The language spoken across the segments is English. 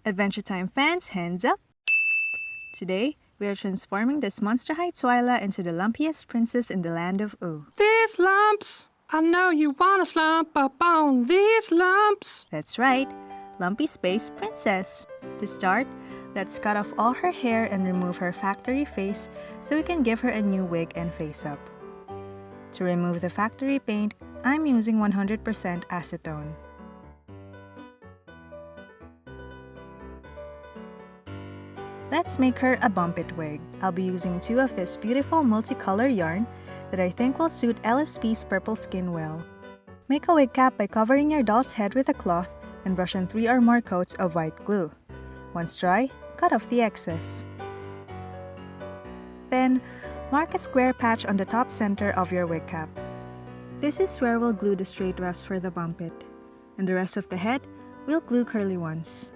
Adventure Time fans, hands up! Today, we are transforming this monster high Twyla into the lumpiest princess in the land of Ooh. These lumps! I know you wanna slump up on these lumps! That's right, Lumpy Space Princess. To start, let's cut off all her hair and remove her factory face so we can give her a new wig and face up. To remove the factory paint, I'm using 100% acetone. Let's make her a bump it wig. I'll be using 2 of this beautiful multicolor yarn that I think will suit LSP's purple skin well. Make a wig cap by covering your doll's head with a cloth and brush on 3 or more coats of white glue. Once dry, cut off the excess. Then, mark a square patch on the top center of your wig cap. This is where we'll glue the straight wefts for the bump it, and the rest of the head, we'll glue curly ones.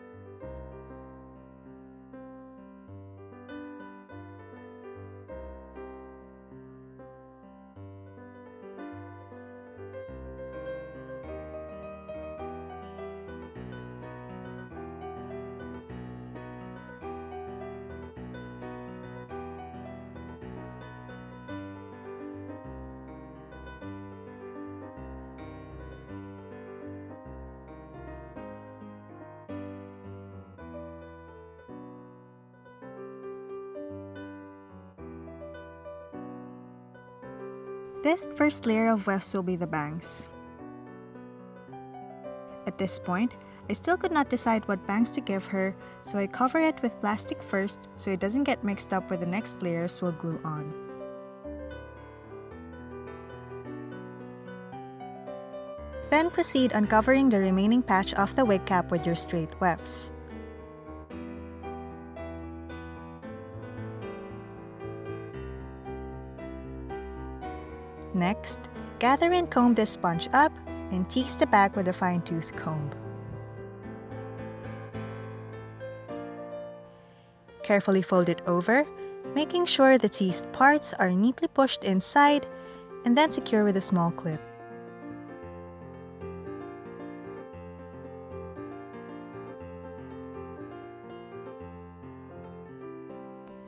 This first layer of wefts will be the bangs. At this point, I still could not decide what bangs to give her, so I cover it with plastic first so it doesn't get mixed up with the next layers we'll glue on. Then proceed uncovering the remaining patch of the wig cap with your straight wefts. Next, gather and comb this sponge up and tease the back with a fine-tooth comb. Carefully fold it over, making sure the teased parts are neatly pushed inside and then secure with a small clip.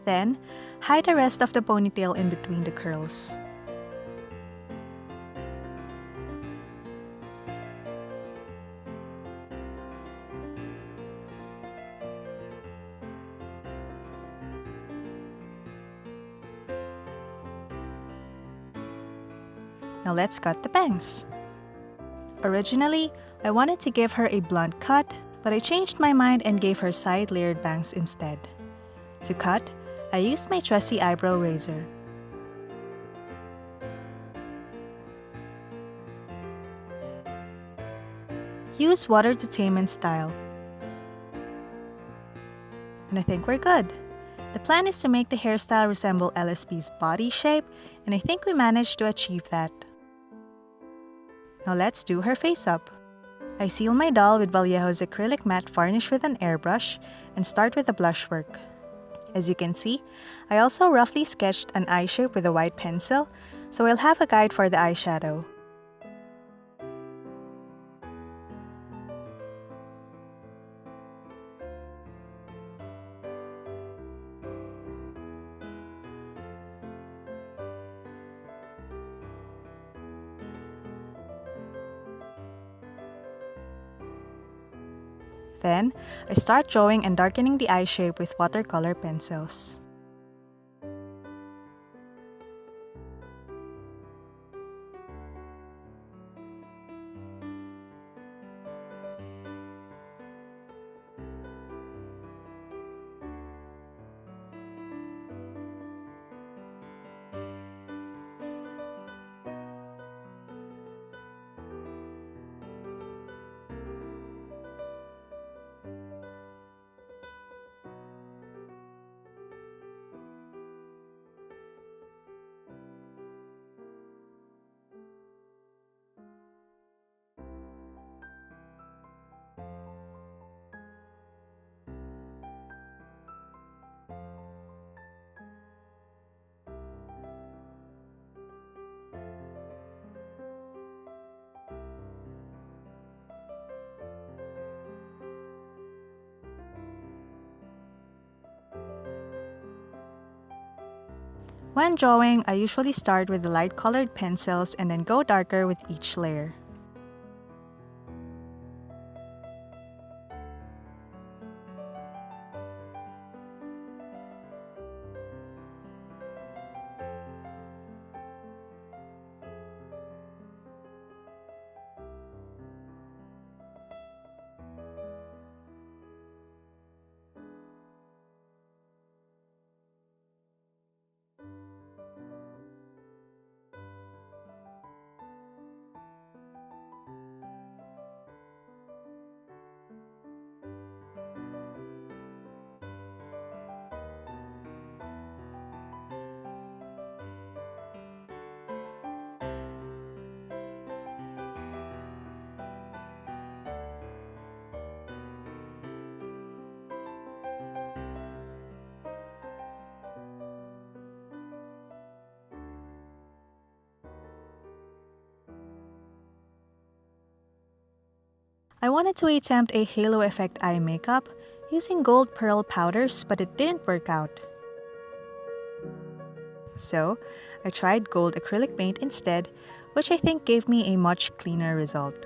Then, hide the rest of the ponytail in between the curls. Now let's cut the bangs. Originally, I wanted to give her a blunt cut, but I changed my mind and gave her side-layered bangs instead. To cut, I used my trusty eyebrow razor. Use water to tame and style. And I think we're good. The plan is to make the hairstyle resemble LSP's body shape, and I think we managed to achieve that. Now let's do her face up. I seal my doll with Vallejo's acrylic matte varnish with an airbrush and start with the blush work. As you can see, I also roughly sketched an eye shape with a white pencil, so I'll have a guide for the eyeshadow. Then, I start drawing and darkening the eye shape with watercolor pencils. When drawing, I usually start with the light-colored pencils and then go darker with each layer. I wanted to attempt a halo effect eye makeup using gold pearl powders, but it didn't work out. So, I tried gold acrylic paint instead, which I think gave me a much cleaner result.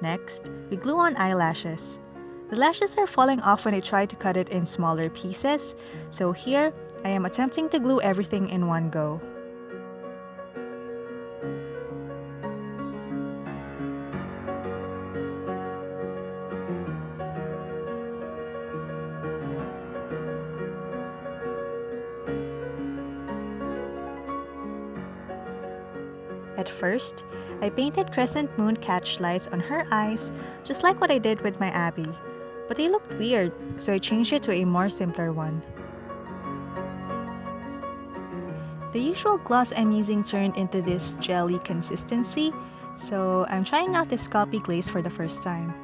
Next, we glue on eyelashes. The lashes are falling off when I try to cut it in smaller pieces, so here, I am attempting to glue everything in one go. At first, I painted crescent moon catchlights on her eyes, just like what I did with my Abby. But they looked weird, so I changed it to a more simpler one. The usual gloss I'm using turned into this jelly consistency, so I'm trying out this Sculpey glaze for the first time.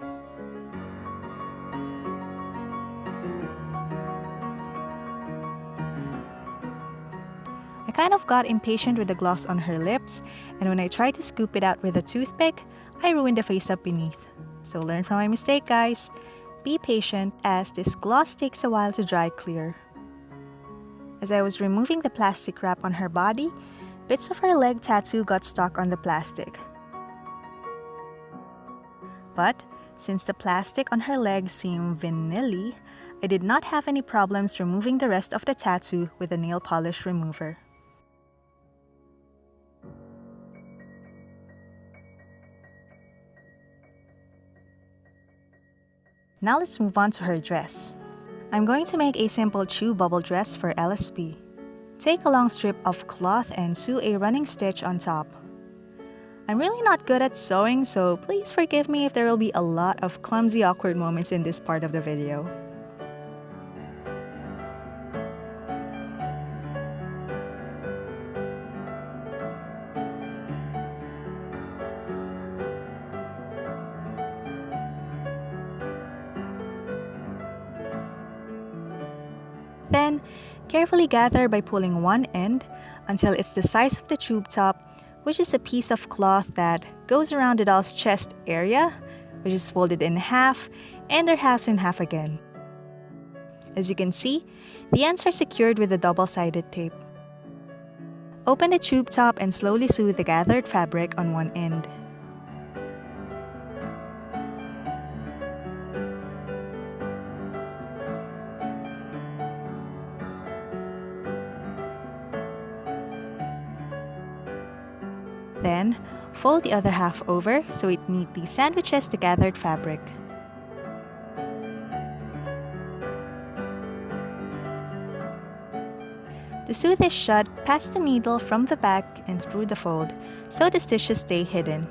I kind of got impatient with the gloss on her lips, and when I tried to scoop it out with a toothpick, I ruined the face up beneath. So learn from my mistake, guys. Be patient, as this gloss takes a while to dry clear. As I was removing the plastic wrap on her body, bits of her leg tattoo got stuck on the plastic. But since the plastic on her leg seemed vanilla, I did not have any problems removing the rest of the tattoo with a nail polish remover. Now let's move on to her dress. I'm going to make a simple chew bubble dress for LSP. Take a long strip of cloth and sew a running stitch on top. I'm really not good at sewing, so please forgive me if there will be a lot of clumsy, awkward moments in this part of the video. Then, carefully gather by pulling one end until it's the size of the tube top, which is a piece of cloth that goes around the doll's chest area, which is folded in half, and their halves in half again. As you can see, the ends are secured with a double-sided tape. Open the tube top and slowly sew the gathered fabric on one end. Then, fold the other half over so it neatly sandwiches the gathered fabric. To sew this shut, pass the needle from the back and through the fold so the stitches stay hidden.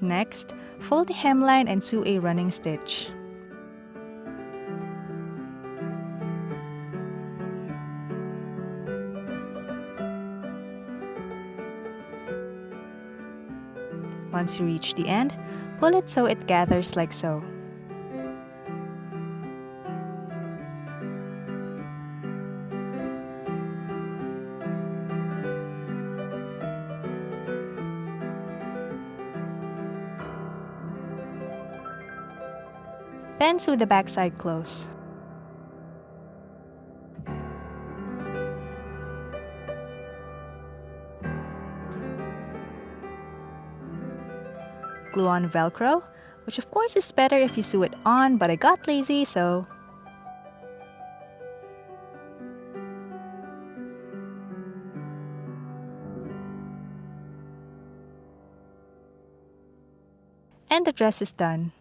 Next, fold the hemline and sew a running stitch. Once you reach the end, pull it so it gathers like so. Then sew the backside close. Glue on Velcro, which of course is better if you sew it on, but I got lazy, so... And the dress is done.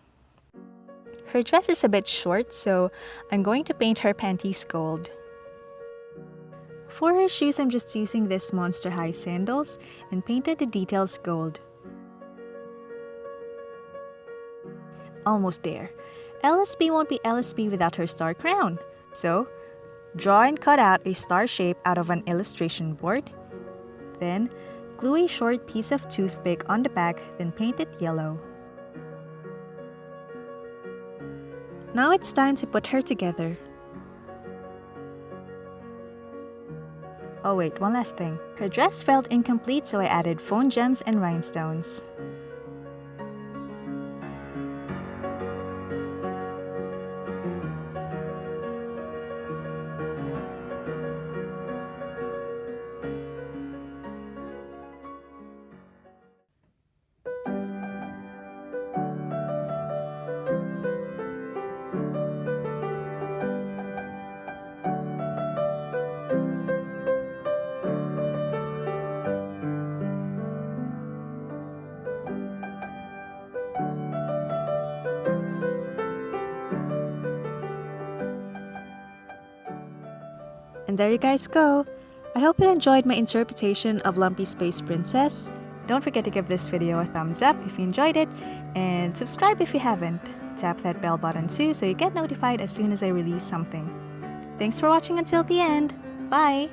Her dress is a bit short, so I'm going to paint her panties gold. For her shoes, I'm just using this Monster High sandals and painted the details gold. Almost there. LSP won't be LSP without her star crown. So, draw and cut out a star shape out of an illustration board. Then, glue a short piece of toothpick on the back, then paint it yellow. Now it's time to put her together. Oh wait, one last thing. Her dress felt incomplete, so I added phone gems and rhinestones. And there you guys go! I hope you enjoyed my interpretation of Lumpy Space Princess. Don't forget to give this video a thumbs up if you enjoyed it, and subscribe if you haven't. Tap that bell button too so you get notified as soon as I release something. Thanks for watching until the end! Bye!